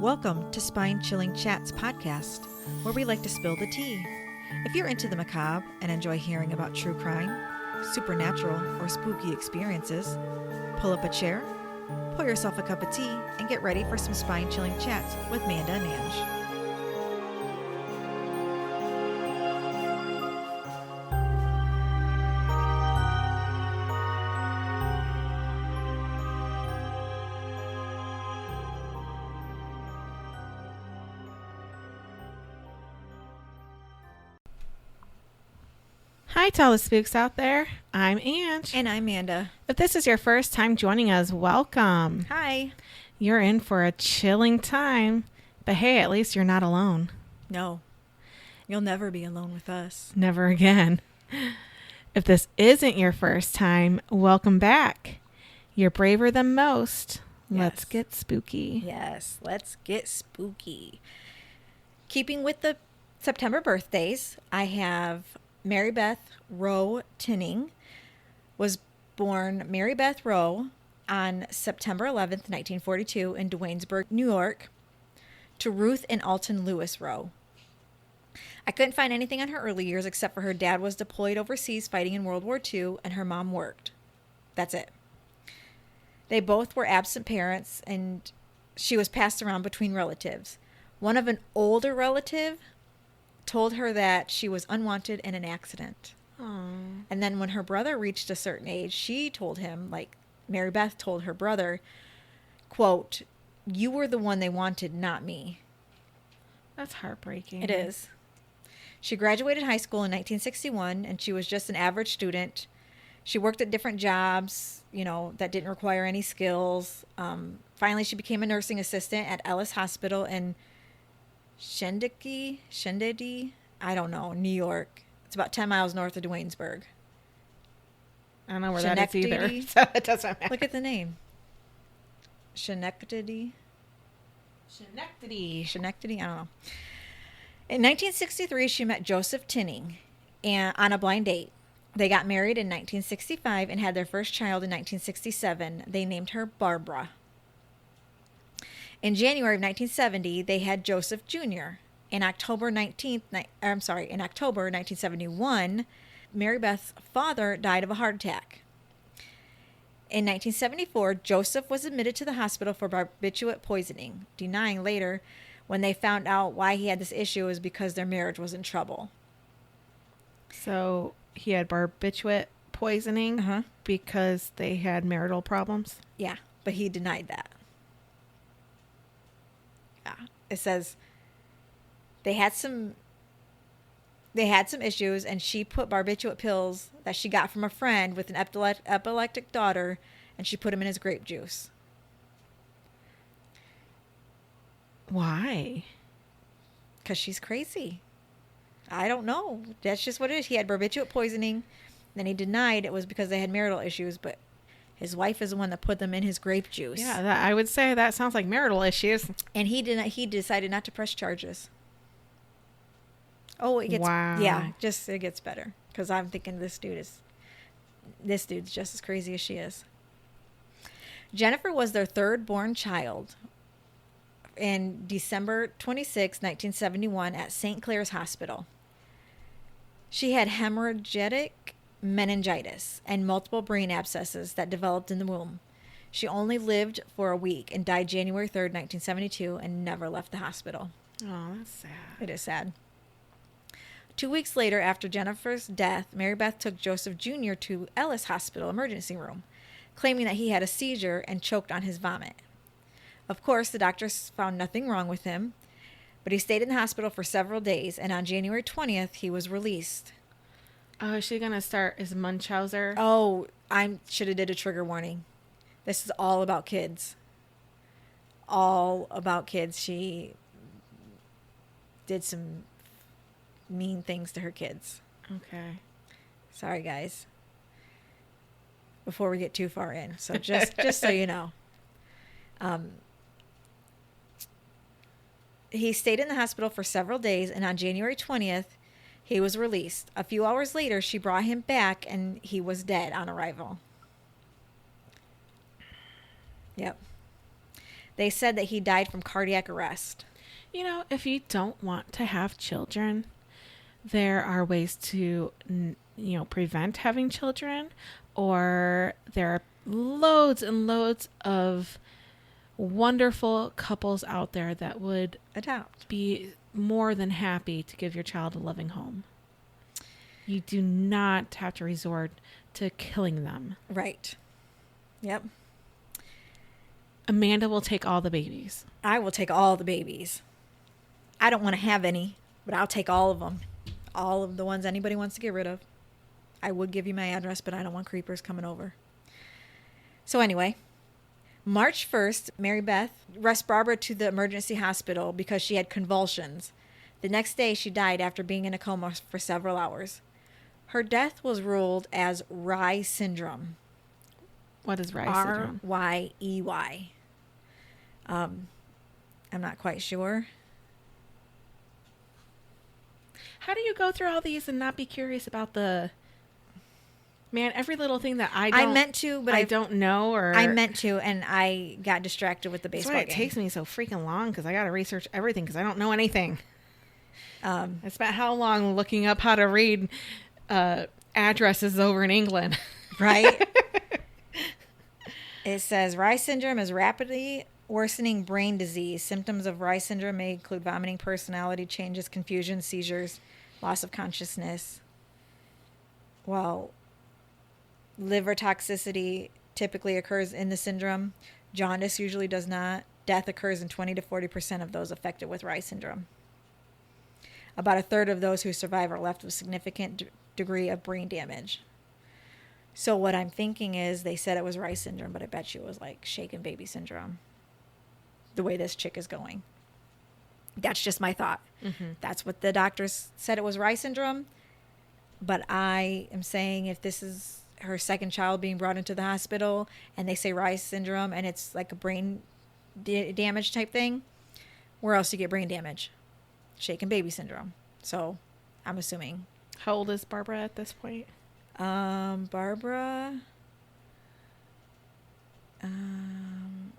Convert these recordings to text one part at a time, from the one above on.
Welcome to Spine Chilling Chats podcast, where we like to spill the tea. If you're into the macabre and enjoy hearing about true crime, supernatural, or spooky experiences, pull up a chair, pour yourself a cup of tea, and get ready for some spine chilling chats with Manda and Ange. Hi to all the spooks out there. I'm Ange. And I'm Manda. If this is your first time joining us, welcome. Hi. You're in for a chilling time, but hey, at least you're not alone. No, you'll never be alone with us. Never again. If this isn't your first time, welcome back. You're braver than most. Yes. Let's get spooky. Yes, let's get spooky. Keeping with the September birthdays, I have Marybeth Tinning. Was born Marybeth Rowe on September 11th, 1942 in Duanesburg, New York, to Ruth and Alton Lewis Rowe. I couldn't find anything on her early years except for her dad was deployed overseas fighting in World War II and her mom worked. That's it. They both were absent parents and she was passed around between relatives. One of an older relative told her that she was unwanted in an accident. Aww. And then when her brother reached a certain age, she told him, like Marybeth told her brother, quote, "You were the one they wanted, not me." That's heartbreaking. It is. She graduated high school in 1961, and she was just an average student. She worked at different jobs, that didn't require any skills. Finally, she became a nursing assistant at Ellis Hospital in Shendedy, I don't know, New York. It's about 10 miles north of Duanesburg. I don't know where that is either, Schenectady? so it doesn't matter. Look at the name. Schenectady, Schenectady. I don't know. In 1963, she met Joseph Tinning on a blind date. They got married in 1965 and had their first child in 1967. They named her Barbara. In January of 1970, they had Joseph Jr. In October 1971, Marybeth's father died of a heart attack. In 1974, Joseph was admitted to the hospital for barbiturate poisoning, denying later when they found out why he had this issue was because their marriage was in trouble. So he had barbiturate poisoning because they had marital problems? Yeah, but he denied that. Yeah, it says they had some issues, and she put barbiturate pills that she got from a friend with an epileptic daughter, and she put them in his grape juice. Why? Because she's crazy. I don't know. That's just what it is. He had barbiturate poisoning. Then he denied it was because they had marital issues, but his wife is the one that put them in his grape juice. Yeah, I would say that sounds like marital issues. And he decided not to press charges. Oh, it gets wow. Yeah, it gets better because I'm thinking this dude's just as crazy as she is. Jennifer was their third born child in December 26, 1971 at St. Clair's Hospital. She had hemorrhagic meningitis and multiple brain abscesses that developed in the womb. She only lived for a week and died January 3rd, 1972 and never left the hospital. Oh, that's sad. It is sad. 2 weeks later, after Jennifer's death, Marybeth took Joseph Jr. to Ellis Hospital emergency room, claiming that he had a seizure and choked on his vomit. Of course, the doctors found nothing wrong with him, but he stayed in the hospital for several days, and on January 20th, he was released. Oh, is she going to start as Munchausen? Oh, I should have did a trigger warning. This is all about kids. All about kids. She did some mean things to her kids. Okay. Sorry, guys. Before we get too far in. So just so you know. He stayed in the hospital for several days, and on January 20th, he was released. A few hours later, she brought him back, and he was dead on arrival. Yep. They said that he died from cardiac arrest. You know, if you don't want to have children, there are ways to, prevent having children, or there are loads and loads of wonderful couples out there that would Adopt. be more than happy to give your child a loving home. You do not have to resort to killing them. Right. Yep. Amanda will take all the babies. I will take all the babies. I don't want to have any, but I'll take all of them. All of the ones anybody wants to get rid of. I would give you my address, but I don't want creepers coming over. So anyway, March 1st, Marybeth rushed Barbara to the emergency hospital because she had convulsions. The next day, she died after being in a coma for several hours. Her death was ruled as Rye syndrome. What is Rye syndrome? Ryey. I'm not quite sure. How do you go through all these and not be curious about every little thing that I meant to, but I don't know, or I meant to, and I got distracted with the baseball That's why game. it takes me so freaking long, because I got to research everything because I don't know anything. I spent how long looking up how to read addresses over in England. Right? It says Rye syndrome is rapidly worsening brain disease. Symptoms of Rye syndrome may include vomiting, personality changes, confusion, seizures, loss of consciousness. Well, liver toxicity typically occurs in the syndrome. Jaundice usually does not. Death occurs in 20 to 40% of those affected with Rye syndrome. About a third of those who survive are left with significant degree of brain damage. So what I'm thinking is they said it was Rye syndrome, but I bet you it was like shaken baby syndrome. The way this chick is going. That's just my thought. Mm-hmm. That's what the doctors said it was Rye syndrome. But I am saying if this is her second child being brought into the hospital and they say Rye syndrome and it's like a brain damage type thing, where else do you get brain damage? Shaken baby syndrome. So I'm assuming. How old is Barbara at this point? Barbara...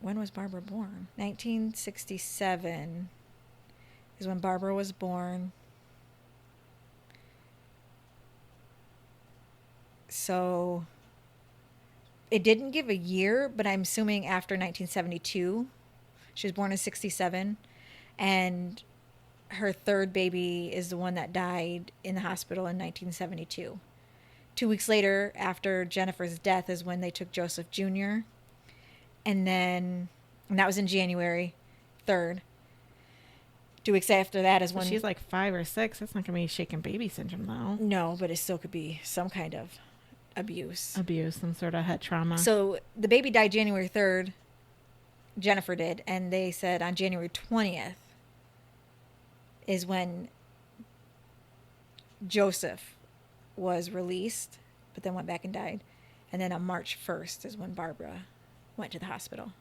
when was Barbara born? 1967 is when Barbara was born. So it didn't give a year, but I'm assuming after 1972. She was born in 67. And her third baby is the one that died in the hospital in 1972. 2 weeks later, after Jennifer's death, is when they took Joseph Jr., and that was in January 3rd. 2 weeks after that is when... She's like 5 or 6. That's not going to be shaken baby syndrome, though. No, but it still could be some kind of abuse. Some sort of head trauma. So the baby died January 3rd. Jennifer did. And they said on January 20th is when Joseph was released, but then went back and died. And then on March 1st is when Barbara went to the hospital.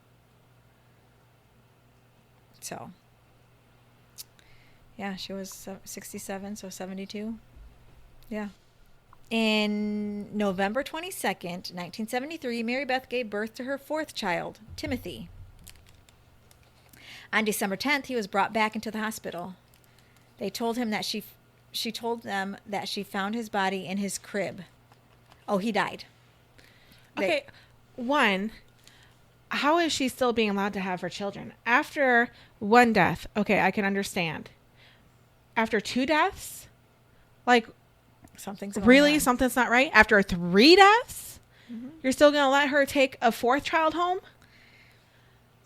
So, yeah, she was 67, so 72. Yeah. In November 22nd, 1973, Marybeth gave birth to her fourth child, Timothy. On December 10th, he was brought back into the hospital. They told him that she told them that she found his body in his crib. Oh, he died. Okay, how is she still being allowed to have her children? After one death, okay, I can understand. After 2 deaths? Like, something's not right? After 3 deaths? Mm-hmm. You're still going to let her take a 4th child home?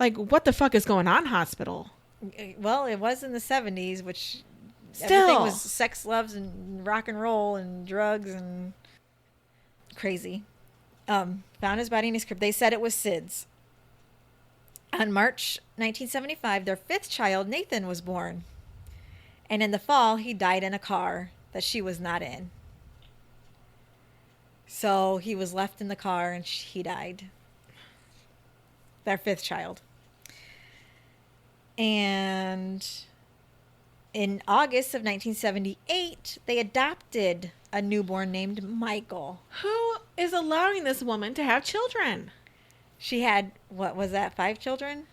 Like, what the fuck is going on, hospital? Well, it was in the 70s, which still, everything was sex, loves, and rock and roll and drugs and crazy. Found his body in his crib. They said it was Sid's. On March 1975, their 5th child, Nathan, was born. And in the fall, he died in a car that she was not in. So he was left in the car and he died. Their 5th child. And in August of 1978, they adopted a newborn named Michael. Who is allowing this woman to have children? She had, what was that, 5 children?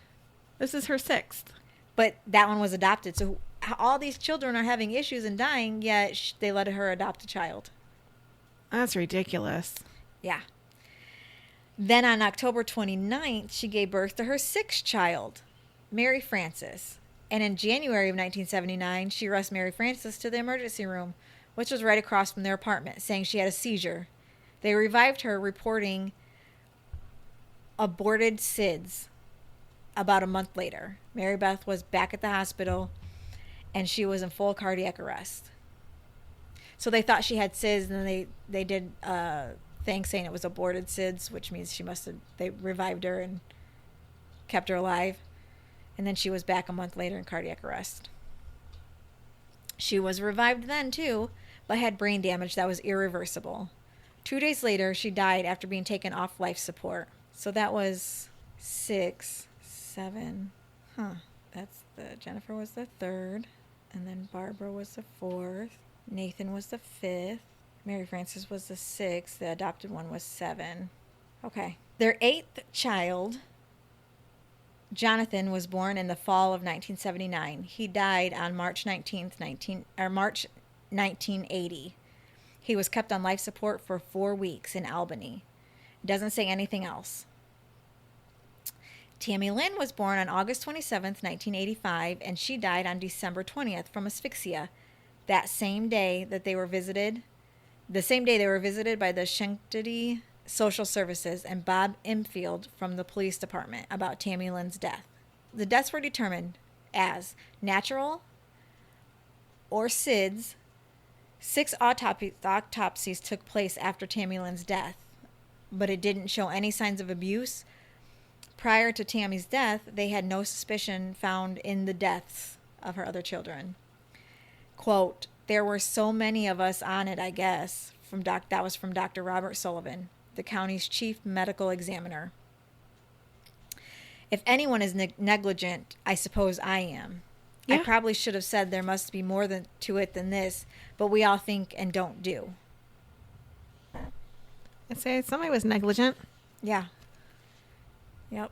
This is her sixth. But that one was adopted. So all these children are having issues and dying, yet they let her adopt a child. That's ridiculous. Yeah. Then on October 29th, she gave birth to her sixth child, Mary Frances. And in January of 1979, she rushed Mary Frances to the emergency room, which was right across from their apartment, saying she had a seizure. They revived her, reporting aborted SIDS. About a month later, Marybeth was back at the hospital, and she was in full cardiac arrest. So they thought she had SIDS, and then they did a thing saying it was aborted SIDS, which means they revived her and kept her alive. And then she was back a month later in cardiac arrest. She was revived then too, but had brain damage that was irreversible. 2 days later, she died after being taken off life support. So that was 6, 7. Jennifer was the third, and then Barbara was the fourth. Nathan was the fifth. Mary Frances was the sixth. The adopted one was 7. Okay. Their eighth child, Jonathan, was born in the fall of 1979. He died on March 1980. He was kept on life support for 4 weeks in Albany. It doesn't say anything else. Tammy Lynn was born on August 27th, 1985, and she died on December 20th from asphyxia. That same day that they were visited, by the Schenectady Social Services and Bob Imfield from the police department about Tammy Lynn's death. The deaths were determined as natural or SIDS. 6 autopsies took place after Tammy Lynn's death, but it didn't show any signs of abuse. Prior to Tammy's death, they had no suspicion found in the deaths of her other children. Quote, "There were so many of us on it, I guess." That was from Dr. Robert Sullivan, the county's chief medical examiner. "If anyone is negligent, I suppose I am. Yeah. I probably should have said there must be more to it than this, but we all think and don't do." I'd say somebody was negligent. Yeah. Yep.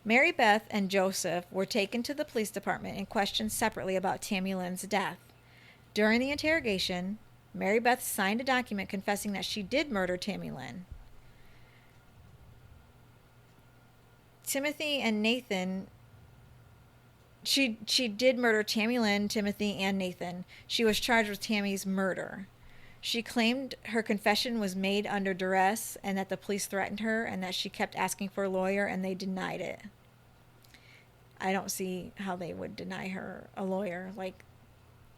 Marybeth and Joseph were taken to the police department and questioned separately about Tammy Lynn's death. During the interrogation, Marybeth signed a document confessing that she did murder Tammy Lynn. Timothy and Nathan... She did murder Tammy Lynn, Timothy, and Nathan. She was charged with Tammy's murder. She claimed her confession was made under duress and that the police threatened her and that she kept asking for a lawyer and they denied it. I don't see how they would deny her a lawyer. Like,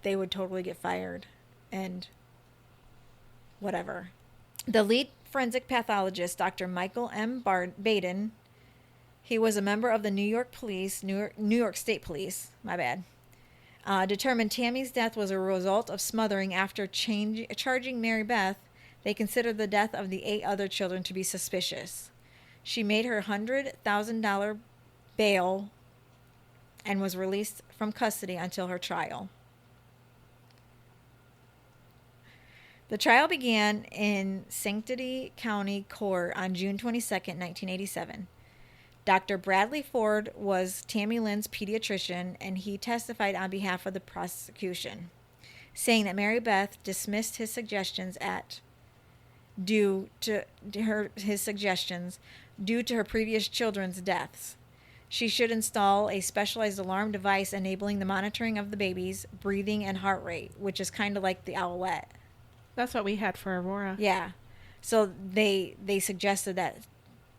they would totally get fired and whatever. The lead forensic pathologist, Dr. Michael M. Baden, he was a member of the New York State Police, determined Tammy's death was a result of smothering. After charging Marybeth, they considered the death of the 8 other children to be suspicious. She made her $100,000 bail and was released from custody until her trial. The trial began in Schenectady County Court on June 22nd, 1987. Dr. Bradley Ford was Tammy Lynn's pediatrician, and he testified on behalf of the prosecution, saying that Marybeth dismissed his suggestions due to her previous children's deaths. She should install a specialized alarm device enabling the monitoring of the baby's breathing and heart rate, which is kind of like the Owlette. That's what we had for Aurora. Yeah. So they suggested that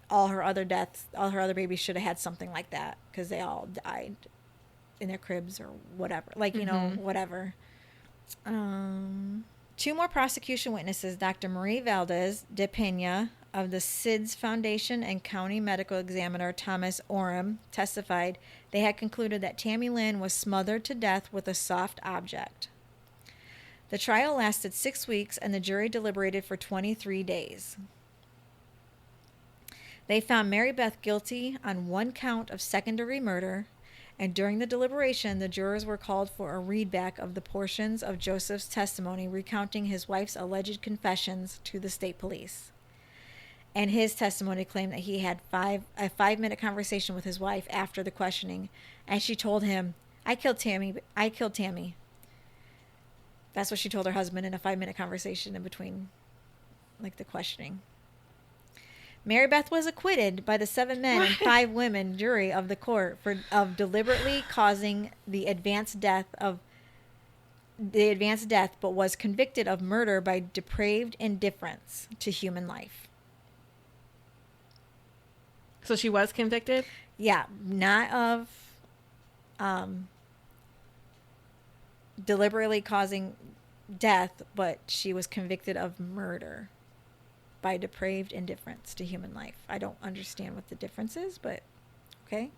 all her other babies should have had something like that because they all died in their cribs or whatever. Like, you know, whatever. 2 more prosecution witnesses, Dr. Marie Valdez de Pena of the SIDS Foundation and County Medical Examiner Thomas Oram, testified they had concluded that Tammy Lynn was smothered to death with a soft object. The trial lasted 6 weeks and the jury deliberated for 23 days. They found Marybeth guilty on 1 count of second-degree murder, and during the deliberation, the jurors were called for a readback of the portions of Joseph's testimony recounting his wife's alleged confessions to the state police. And his testimony claimed that he had a 5-minute conversation with his wife after the questioning, and she told him, I killed Tammy. I killed Tammy. That's what she told her husband in a 5-minute conversation in between, like, the questioning. Marybeth was acquitted by the 7 men and 5 women jury of the court of deliberately causing the advanced death, but was convicted of murder by depraved indifference to human life. So she was convicted? Yeah, not of deliberately causing death, but she was convicted of murder by depraved indifference to human life. I don't understand what the difference is, but okay.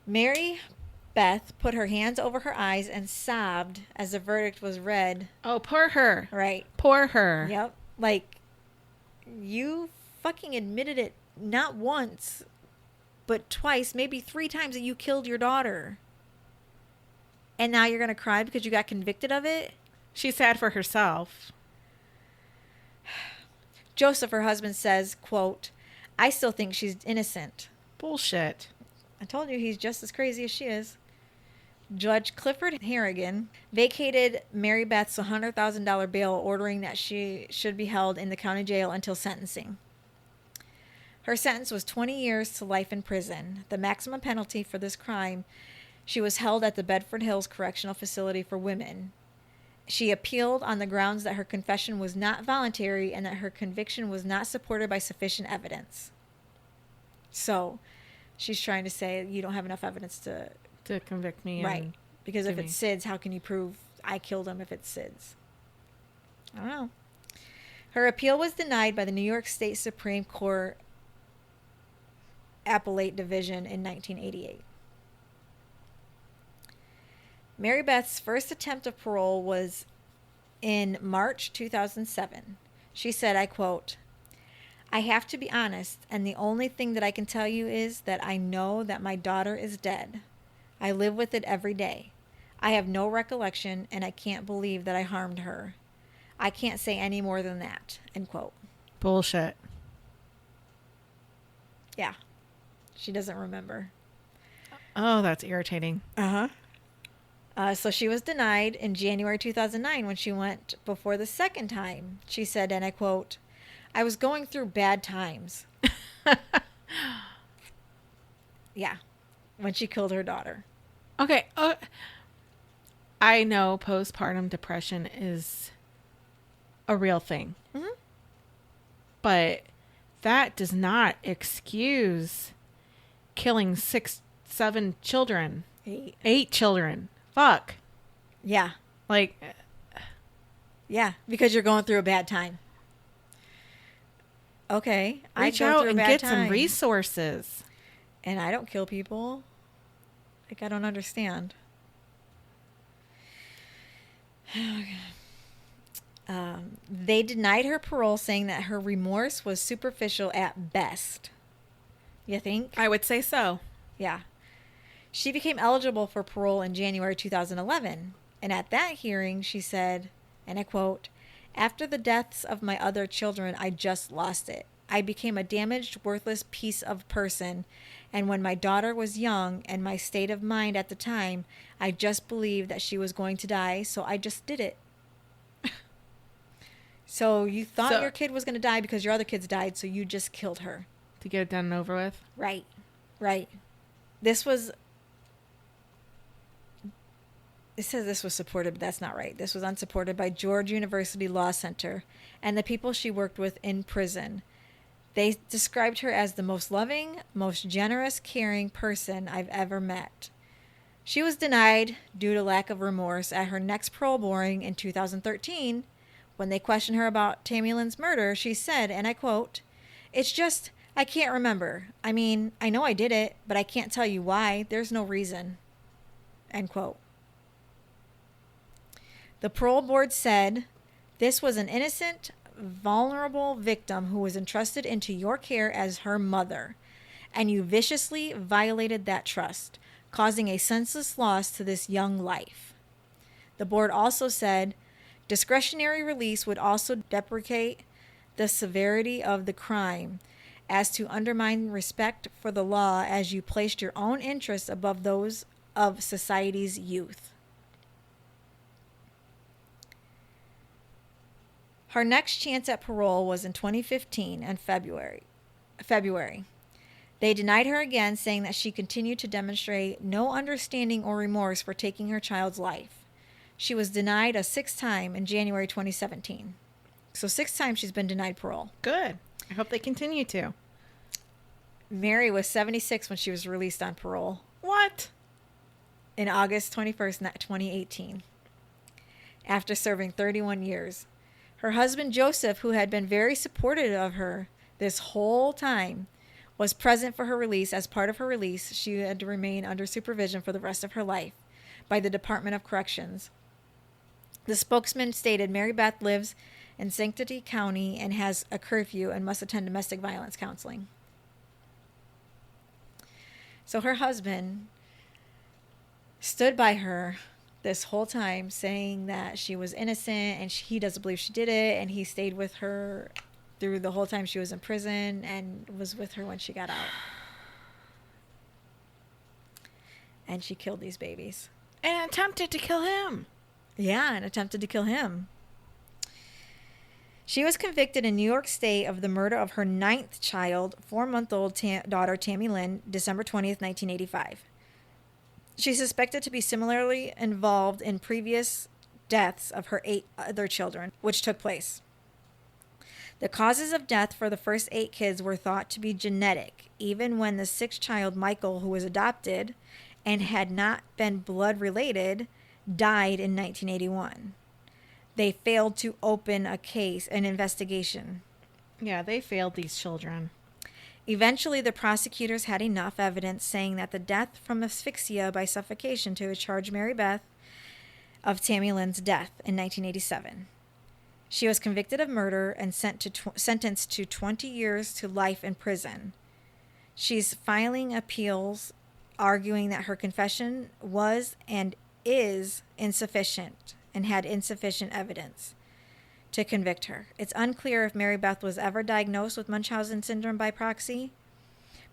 Marybeth put her hands over her eyes and sobbed as the verdict was read. Oh, poor her. Right. Poor her. Yep. Like, you fucking admitted it not once, but twice, maybe 3 times, that you killed your daughter. And now you're going to cry because you got convicted of it? She's sad for herself. Joseph, her husband, says, quote, I still think she's innocent. Bullshit. I told you he's just as crazy as she is. Judge Clifford Harrigan vacated Marybeth's $100,000 bail, ordering that she should be held in the county jail until sentencing. Her sentence was 20 years to life in prison. The maximum penalty for this crime, she was held at the Bedford Hills Correctional Facility for Women. She appealed on the grounds that her confession was not voluntary and that her conviction was not supported by sufficient evidence. So, she's trying to say you don't have enough evidence to convict me. Right. Because if it's SIDS, how can you prove I killed him if it's SIDS? I don't know. Her appeal was denied by the New York State Supreme Court Appellate Division in 1988. Marybeth's first attempt of parole was in March 2007. She said, I quote, I have to be honest, and the only thing that I can tell you is that I know that my daughter is dead. I live with it every day. I have no recollection, and I can't believe that I harmed her. I can't say any more than that, end quote. Bullshit. Yeah. She doesn't remember. Oh, that's irritating. So she was denied in January 2009 when she went before the second time. She said, and I quote, I was going through bad times. Yeah. When she killed her daughter. Okay. I know postpartum depression is a real thing. Mm-hmm. But that does not excuse killing 6, 7 children. 8 children. Fuck. Yeah. Like. Yeah, because you're going through a bad time. Okay. Reach out and get some resources. And I don't kill people. Like, I don't understand. They denied her parole, saying that her remorse was superficial at best. You think? I would say so. Yeah. She became eligible for parole in January 2011. And at that hearing, she said, and I quote, after the deaths of my other children, I just lost it. I became a damaged, worthless piece of person. And when my daughter was young and my state of mind at the time, I just believed that she was going to die. So I just did it. So you thought your kid was going to die because your other kids died. So you just killed her. To get it done and over with? Right. Right. This was... It says this was supported, but that's not right. This was unsupported by George University Law Center and the people she worked with in prison. They described her as the most loving, most generous, caring person I've ever met. She was denied due to lack of remorse at her next parole boarding in 2013. When they questioned her about Tammy Lynn's murder, she said, and I quote, it's just, I can't remember. I mean, I know I did it, but I can't tell you why. There's no reason. End quote. The parole board said, this was an innocent, vulnerable victim who was entrusted into your care as her mother, and you viciously violated that trust, causing a senseless loss to this young life. The board also said, discretionary release would also deprecate the severity of the crime as to undermine respect for the law as you placed your own interests above those of society's youth. Her next chance at parole was in 2015 in February. They denied her again, saying that she continued to demonstrate no understanding or remorse for taking her child's life. She was denied a sixth time in January 2017. So 6 times she's been denied parole. Good. I hope they continue to. Mary was 76 when she was released on parole. What? In August 21st, 2018, after serving 31 years. Her husband, Joseph, who had been very supportive of her this whole time, was present for her release. As part of her release, she had to remain under supervision for the rest of her life by the Department of Corrections. The spokesman stated Marybeth lives in Sangamon County and has a curfew and must attend domestic violence counseling. So her husband stood by her this whole time saying that she was innocent and he doesn't believe she did it, and he stayed with her through the whole time she was in prison and was with her when she got out. And she killed these babies. And attempted to kill him. Yeah, and attempted to kill him. She was convicted in New York State of the murder of her 9th child, 4-month-old daughter Tammy Lynn, December 20th, 1985. She's suspected to be similarly involved in previous deaths of her 8 other children, which took place. The causes of death for the first 8 kids were thought to be genetic, even when the 6th child, Michael, who was adopted and had not been blood related, died in 1981. They failed to open an investigation. Yeah, they failed these children. Eventually, the prosecutors had enough evidence saying that the death from asphyxia by suffocation to charge Marybeth of Tammy Lynn's death in 1987. She was convicted of murder and sentenced to 20 years to life in prison. She's filing appeals, arguing that her confession was and is insufficient and had insufficient evidence to convict her. It's unclear if Marybeth was ever diagnosed with Munchausen syndrome by proxy,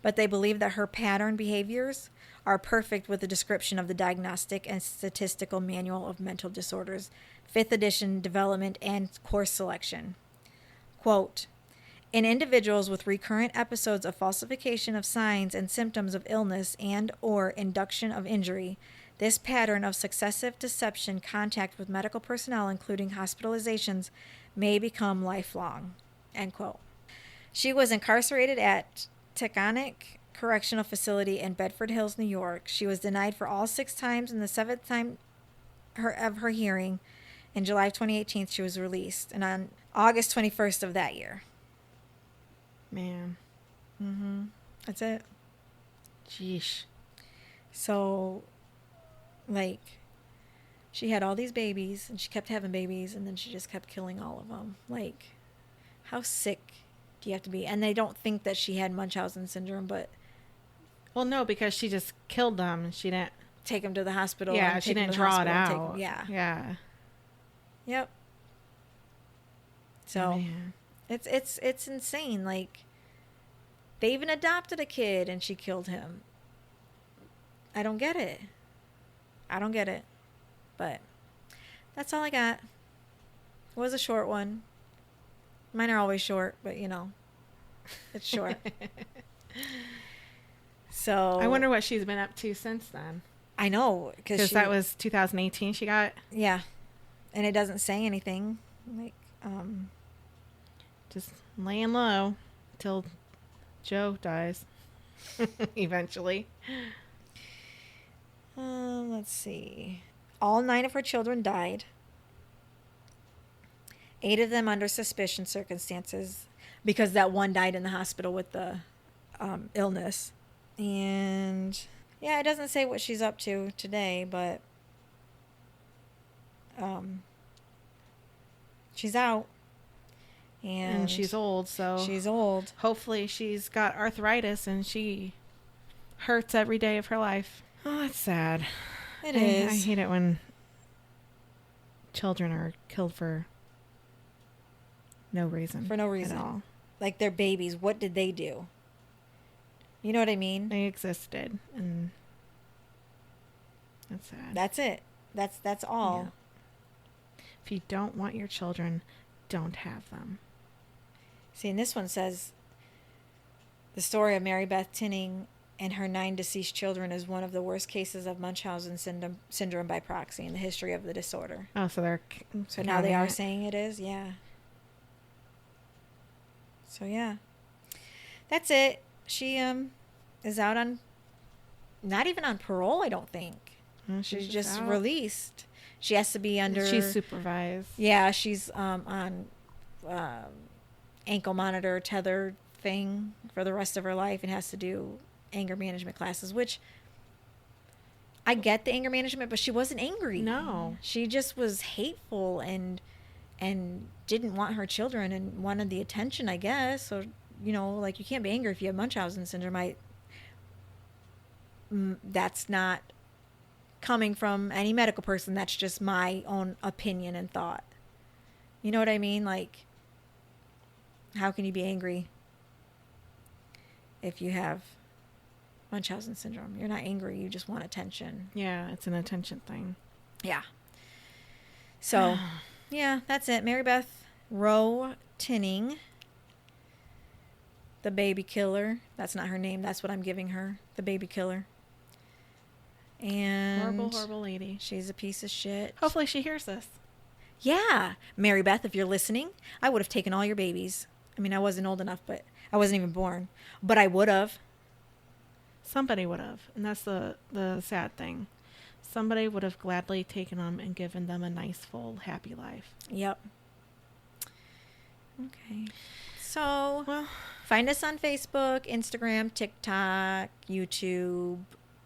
but they believe that her pattern behaviors are perfect with the description of the Diagnostic and Statistical Manual of Mental Disorders, 5th edition, development and course selection. Quote, in individuals with recurrent episodes of falsification of signs and symptoms of illness and or induction of injury, this pattern of successive deception contact with medical personnel, including hospitalizations, may become lifelong. End quote. She was incarcerated at Taconic Correctional Facility in Bedford Hills, New York. She was denied for all 6 times, and the 7th time of her hearing in July 2018, she was released, and on August 21st of that year. Man. Mm-hmm. That's it. Jeesh. So, like, she had all these babies, and she kept having babies, and then she just kept killing all of them. Like, how sick do you have to be? And they don't think that she had Munchausen syndrome, but... Well, no, because she just killed them, and she didn't... Take them to the hospital. Yeah, she didn't draw it out. Yeah. Yeah. Yep. So, man. It's insane. Like, they even adopted a kid, and she killed him. I don't get it. But that's all I got. It was a short one. Mine are always short, but you know, it's short. So I wonder what she's been up to since then. I know, because that was 2018 she got. Yeah. And it doesn't say anything. Like, just laying low till Joe dies. Eventually. Let's see. All 9 of her children died. 8 of them under suspicion circumstances, because that one died in the hospital with the illness. And yeah, it doesn't say what she's up to today, but she's out. And she's old, so she's old. Hopefully she's got arthritis and she hurts every day of her life. Oh, that's sad. It is. I hate it when children are killed for no reason. For no reason. At all. Like they're babies. What did they do? You know what I mean? They existed, and that's sad. That's it. That's all. Yeah. If you don't want your children, don't have them. See, and this one says, the story of Marybeth Tinning and her 9 deceased children is one of the worst cases of Munchausen syndrome by proxy in the history of the disorder. Oh, so they're... So now they are saying it is? Yeah. So, yeah. That's it. She is out on... Not even on parole, I don't think. She's just released. She has to be under... She's supervised. Yeah, she's on ankle monitor tether thing for the rest of her life and has to do anger management classes, which I get the anger management, but she wasn't angry. No. She just was hateful and didn't want her children and wanted the attention, I guess. So, you know, like, you can't be angry if you have Munchausen syndrome. That's not coming from any medical person. That's just my own opinion and thought. You know what I mean? Like, how can you be angry if you have Munchausen syndrome? You're not angry. You just want attention. Yeah, it's an attention thing. Yeah. So, yeah, that's it. Marybeth Rowe Tinning, the baby killer. That's not her name. That's what I'm giving her. The baby killer. And horrible, horrible lady. She's a piece of shit. Hopefully she hears this. Yeah. Marybeth, if you're listening, I would have taken all your babies. I mean, I wasn't old enough, but I wasn't even born. But I would have. Somebody would have. And that's the sad thing. Somebody would have gladly taken them and given them a nice, full, happy life. Yep. Okay. So, well, find us on Facebook, Instagram, TikTok, YouTube.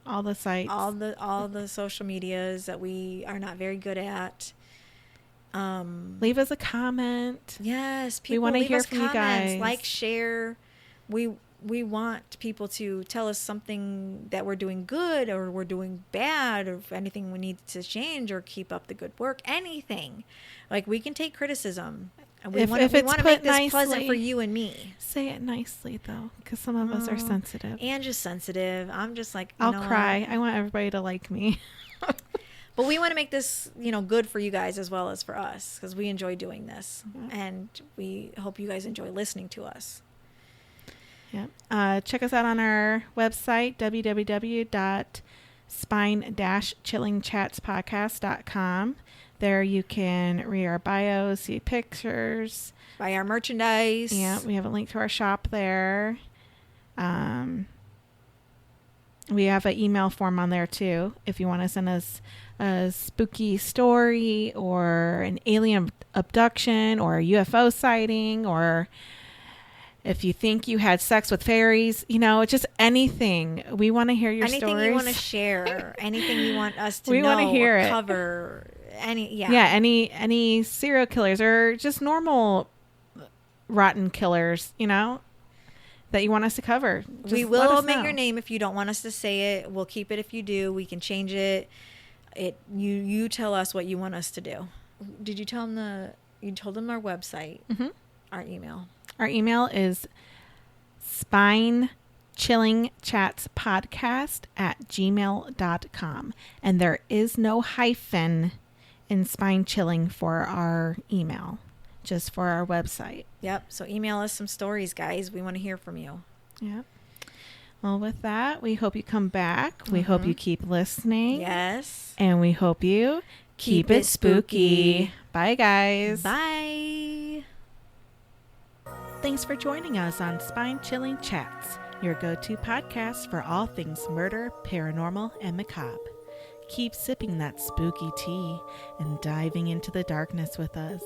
All the sites. All the social medias that we are not very good at. Leave us a comment. Yes, people, we want to hear from you guys. Like, share. We want people to tell us something that we're doing good or we're doing bad, or if anything we need to change or keep up the good work. Anything. Like, we can take criticism. We want to make this pleasant for you and me. Say it nicely, though, because some of us are sensitive. And just sensitive. I'm just like, I'll cry. I want everybody to like me. But we want to make this, good for you guys as well as for us, because we enjoy doing this. Yeah. And we hope you guys enjoy listening to us. Yeah. Check us out on our website, www.spine-chillingchatspodcast.com. There you can read our bios, see pictures, buy our merchandise. Yeah, we have a link to our shop there. We have an email form on there too. If you want to send us a spooky story or an alien abduction or a UFO sighting, or if you think you had sex with fairies, just anything. We want to hear your stories. Anything you want to share, anything you want us to we know want to hear or it. Cover. Any serial killers or just normal rotten killers, that you want us to cover. Just we will omit your name if you don't want us to say it. We'll keep it if you do. We can change it. You tell us what you want us to do. Did you tell them you told them our website, our email? Our email is spinechillingchatspodcast@gmail.com. And there is no hyphen in Spine Chilling for our email, just for our website. Yep. So email us some stories, guys. We want to hear from you. Yep. Well, with that, we hope you come back. We hope you keep listening. Yes. And we hope you keep it spooky. Bye, guys. Bye. Thanks for joining us on Spine Chilling Chats, your go-to podcast for all things murder, paranormal, and macabre. Keep sipping that spooky tea and diving into the darkness with us.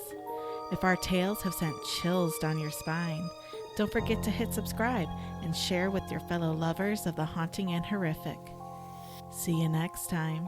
If our tales have sent chills down your spine, don't forget to hit subscribe and share with your fellow lovers of the haunting and horrific. See you next time.